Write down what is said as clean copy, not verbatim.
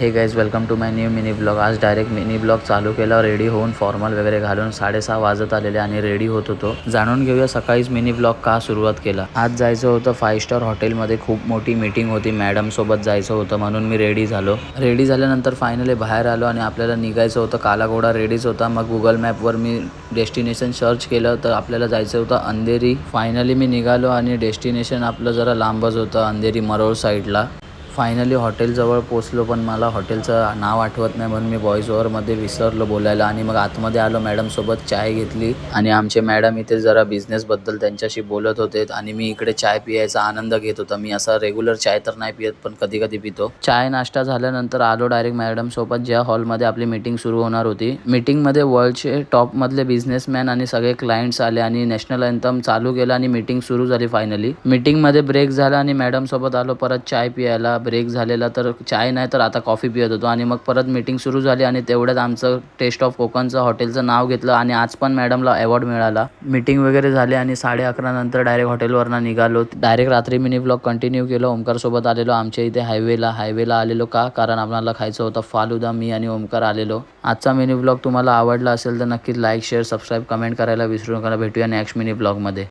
हे guys welcome to my new mini blog. आज direct mini blog चालू केला। रेडी होऊन फॉर्मल वगैरे घालून 6:30 वाजत आलेले आणि रेडी होत होतो। जाणून घेऊया सकाळीच मिनी ब्लॉग का सुरुवात केला। आज जायचं होतं 5 स्टार हॉटेलमध्ये, खूप मोठी मीटिंग होती, मॅडम सोबत जायचं होतं म्हणून मी रेडी झालो। रेडी झाल्यानंतर फायनली बाहेर आलो आणि आपल्याला निघायचं होतं। काला घोडा रेडीच होता। मग गुगल मॅपवर मी डेस्टिनेशन सर्च केलं तर आपल्याला जायचं होतं अंधेरी। फायनली मी निघालो आणि डेस्टिनेशन आपलं जरा लांबच होतं, अंधेरी मरोळ साईडला। फायनली हॉटेलजवळ पोचलो, पण मला हॉटेलचं नाव आठवत नाही म्हणून मी व्हॉइस ओव्हरमध्ये विसरलो बोलायला। आणि मग आतमध्ये आलो, मॅडमसोबत चाय घेतली आणि आमचे मॅडम इथे जरा बिझनेसबद्दल त्यांच्याशी बोलत होते आणि मी इकडे चाय पियायचा आनंद घेत होता। मी असा रेग्युलर चाय तर नाही पियत, पण कधी कधी पितो। चाय नाश्ता झाल्यानंतर आलो डायरेक्ट मॅडमसोबत ज्या हॉलमध्ये आपली मीटिंग सुरू होणार होती। मीटिंगमध्ये वर्ल्डचे टॉपमधले बिझनेसमॅन आणि सगळे क्लायंट्स आले आणि नॅशनल अँथम चालू केला आणि मीटिंग सुरू झाली। फायनली मीटिंगमध्ये ब्रेक झाला आणि मॅडमसोबत आलो परत चाय पियायला। ब्रेक झालेला तर चाय नाही तर आता कॉफी पियत होतो आणि मग परत मीटिंग सुरू झाली आणि तेवढ्यात आमचं टेस्ट ऑफ कोकणचं हॉटेलचं नाव घेतलं आणि आज पण मॅडमला अवॉर्ड मिळाला। मीटिंग वगैरे झाली आणि 11:30 नंतर डायरेक्ट हॉटेलवरनं निघालो। डायरेक्ट रात्री मिनी ब्लॉग कंटिन्यू केलं। ओमकारसोबत आलेलो आमच्या इथे हायवेला आलेलो का, कारण आम्हाला खायचं होतं फालुदा। मी आणि ओमकार आलेलो। आजचा मिनी ब्लॉग तुम्हाला आवडला असेल तर नक्कीच लाईक शेअर सबस्क्राईब कमेंट करायला विसरू नका। भेटूया नेक्स्ट मिनी ब्लॉगमध्ये।